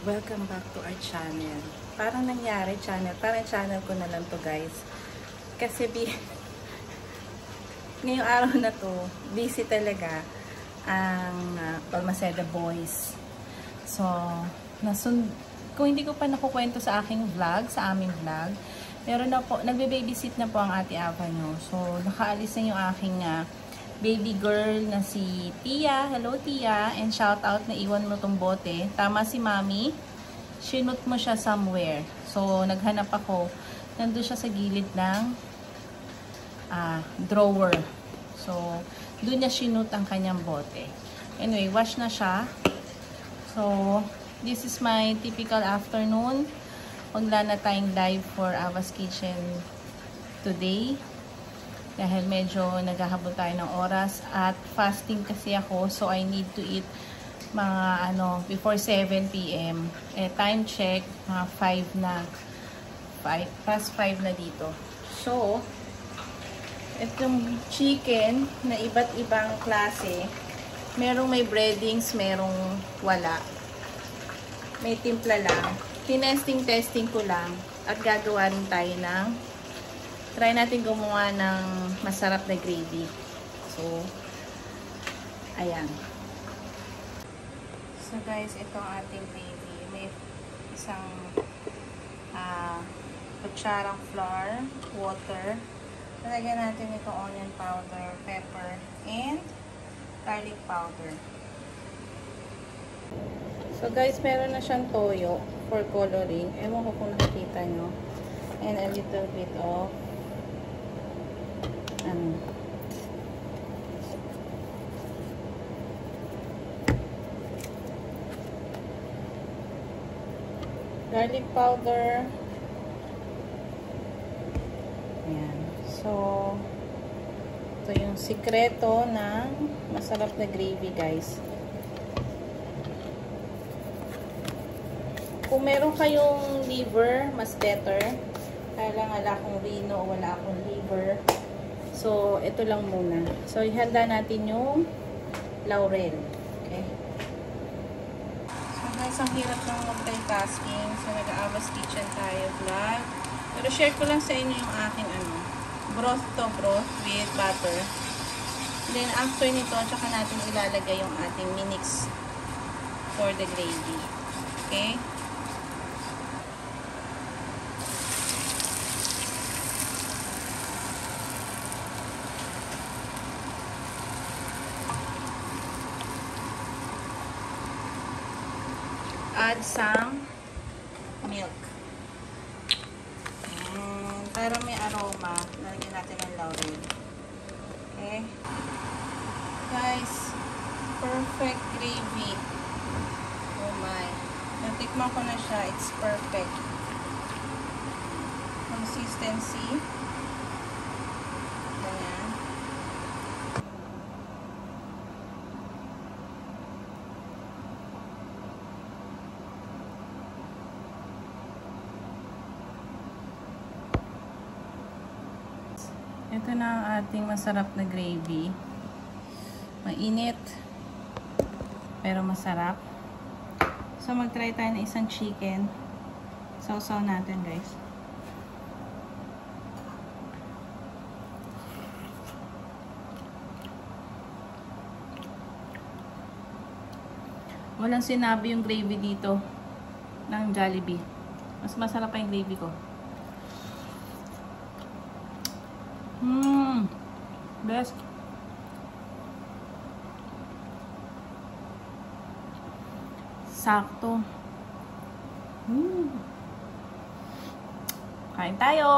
Welcome back to our channel. Parang nangyari parang channel ko na lang to guys. Kasi ngayong araw na to, busy talaga ang Balmaceda Boys. So, kung hindi ko pa nakukwento sa aking vlog, sa aming vlog, meron na po, nagbe-babysit na po ang Ate Avenue. So, nakaalis na yung aking baby girl na si Tia. Hello Tia, and shout out na iwan mo tong bote. Tama si Mami, sinut mo siya somewhere. So naghanap ako, nandun siya sa gilid ng drawer. So doon niya sinut ang kanyang bote. Anyway, wash na siya. So this is my typical afternoon. Wala na tayong live for Ava's Kitchen today. Dahil medyo naghahabol tayo ng oras at fasting kasi ako, so I need to eat mga before 7 PM. Time check, mga 5 na. Past 5 na dito. So, itong chicken na iba't ibang klase, merong may breadings, merong wala. May timpla lang. Tinesting ko lang at gagawa rin tayo ng try natin gumawa ng masarap na gravy. So, ayan. So guys, ito ang ating gravy. May isang kutsarang flour, water. Lalagyan natin itong onion powder, pepper, and garlic powder. So guys, meron na siyang toyo for coloring. Ewan ko kung nakikita nyo. And a little bit of garlic powder. Ayan. So, ito yung sikreto ng masarap na gravy, guys. Kung meron kayong liver, mas better. Kaya lang wala akong rino o wala akong liver. So, ito lang muna. So, ihanda natin yung laurel. Okay? So, guys, ang hirap ng multitasking. So, nag-Ava's Kitchen tayo vlog. Pero share ko lang sa inyo yung aking broth with butter. Then, after nito, tsaka natin ilalagay yung ating minix for the gravy. Okay? Add some milk. Para may aroma, lalagyan natin ng laurel. Okay? Guys, perfect gravy. Oh my. Natikman ko na siya. It's perfect. Consistency. Ganyan. Ito na ang ating masarap na gravy. Mainit, pero masarap. So, mag-try tayo ng isang chicken. Sausaw natin, guys. Walang sinabi yung gravy dito ng Jollibee. Mas masarap pa yung gravy ko. Best. Sakto. Kain tayo.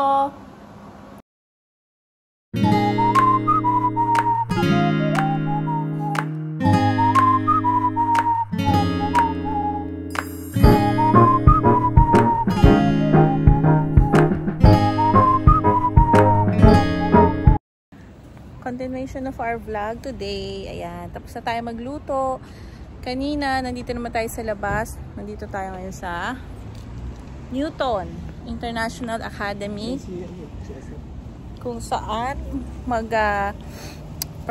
Continuation of our vlog today. Ayan, tapos na tayo magluto. Kanina, nandito naman tayo sa labas. Nandito tayo ngayon sa Newton International Academy. kung saan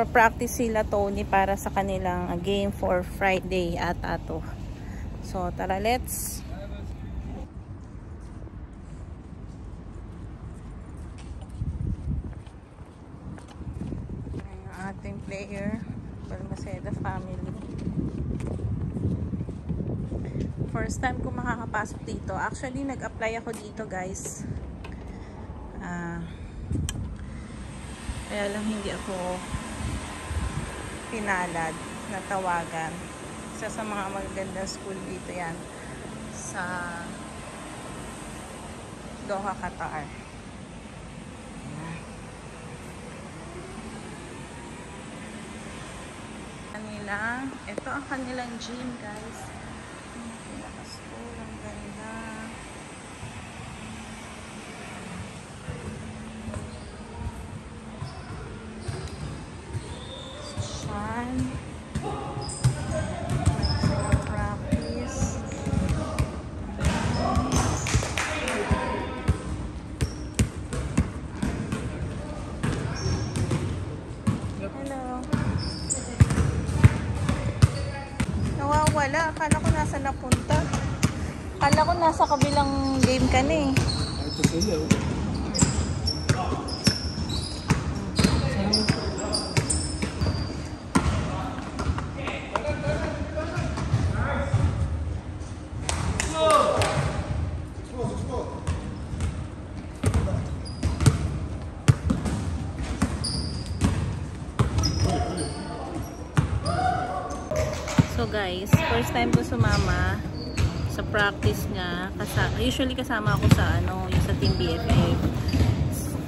practice sila Tony para sa kanilang game for Friday at ato. So, tara, let's. Ang ating player, Balmaceda family. First time ko makakapasok dito. Actually, nag-apply ako dito, guys. Kaya lang hindi ako pinalad na tawagan. Isa sa mga magagandang school dito yan sa Doha, Qatar. Ito ang kanilang gym, guys. Pinaka-school, ang ganda. Saan? Practice. Hello. Nawawala. Akala ko nasa napunta. Akala ko nasa kabilang game ka na eh. Ito sila. So guys, first time ko sumama sa practice niya. Usually kasama ako sa yung sa Team BFF,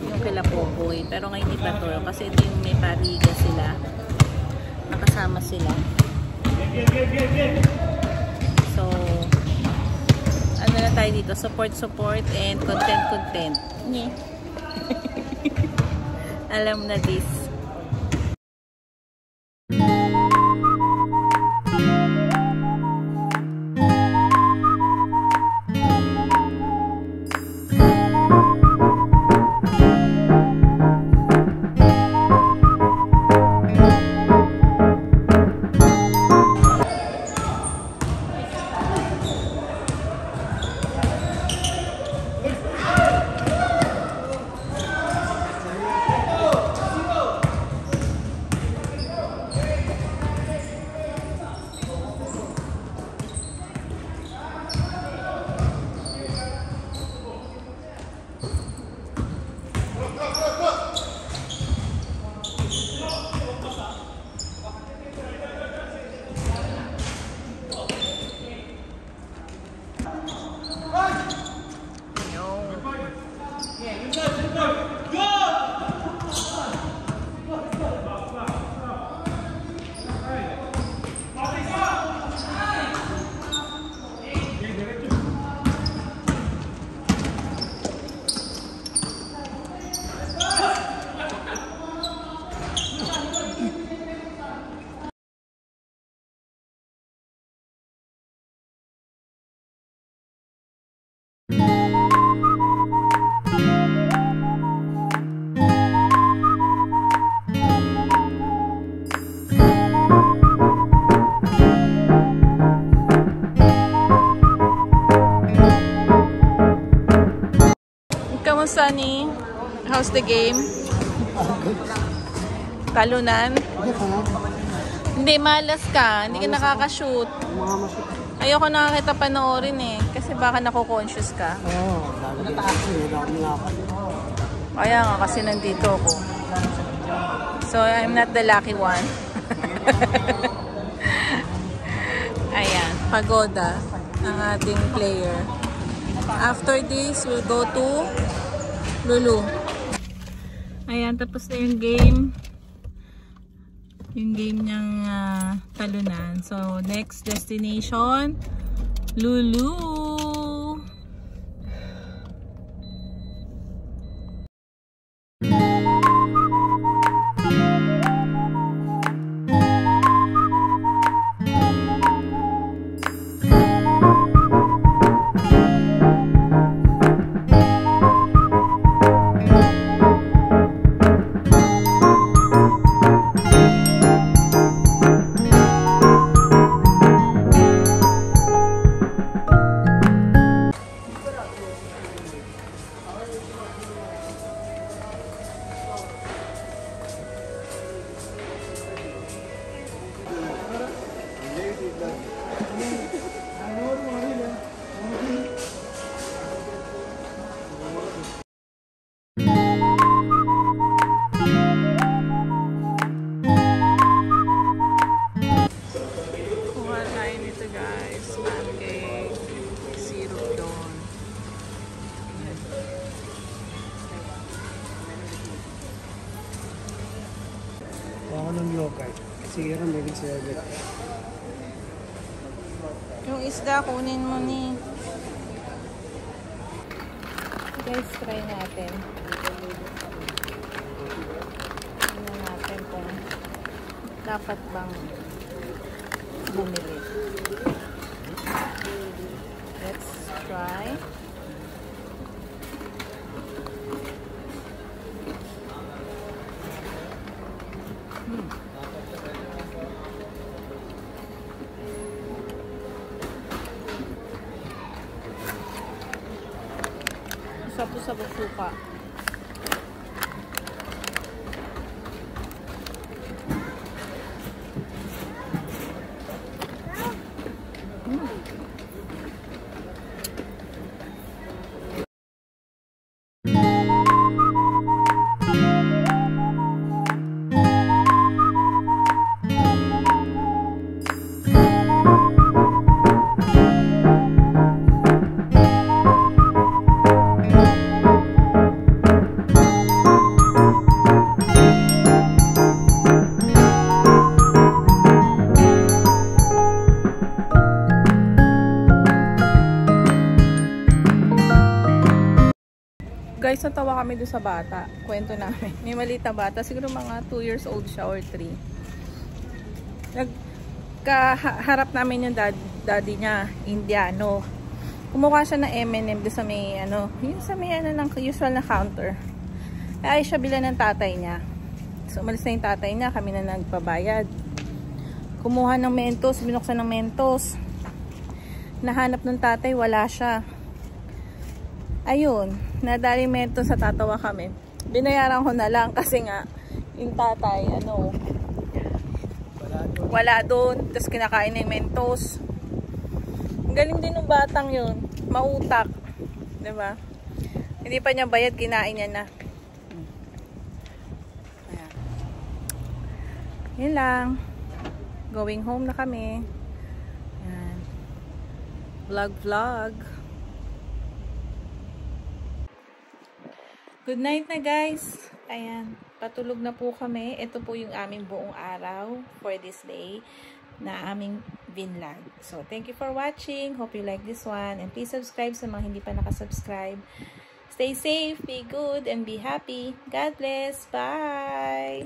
yung kila Popoy. Pero ngayon iba to kasi ito yung may pariga sila. Nakasama sila. So, ano na tayo dito? Support and content. Alam na this. Sunny, how's the game? Talunan? Hindi, malas ka. Hindi ka nakakashoot. Ayoko nakakita panoorin eh. Kasi baka nako-conscious ka. Kaya nga kasi nandito ako. So, I'm not the lucky one. Ayan, pagoda ang ating player. After this, we'll go to Lulu. Ayan, tapos na yung game. Yung game niyang talunan. So, next destination, Lulu. guys, pancake, syrup doon. Ako ng local. Kasi yun, may service. Yung isda, kunin mo ni. Guys, try natin. Tingnan natin kung dapat bang bumili. Let's try. Sabu-sabu suka. Guys, natawa kami doon sa bata. Kwento namin. May maliit na bata. Siguro mga 2 years old siya or 3. Nagkaharap namin yung daddy niya, Indiano. Kumuha siya ng M&M doon sa may, yung sa may, ng usual na counter. Ay, siya bila ng tatay niya. So, umalis na yung tatay niya. Kami na nagpabayad. Kumuha ng Mentos. Binuksan ng Mentos. Nahanap ng tatay. Wala siya. Ayun, nadali Mentos sa tatawa kami. Binayaran ko na lang kasi nga yung tatay, wala doon. Tapos kinakain ng Mentos. Ang galing din ng batang yun. Mautak. Diba? Hindi pa niya bayad, kinain niya na. Ayan. Yun lang. Going home na kami. Ayan. Vlog. Good night na guys. Ayan, patulog na po kami. Ito po yung aming buong araw for this day na aming vlog. So, thank you for watching. Hope you like this one. And please subscribe sa mga hindi pa nakasubscribe. Stay safe, be good, and be happy. God bless. Bye!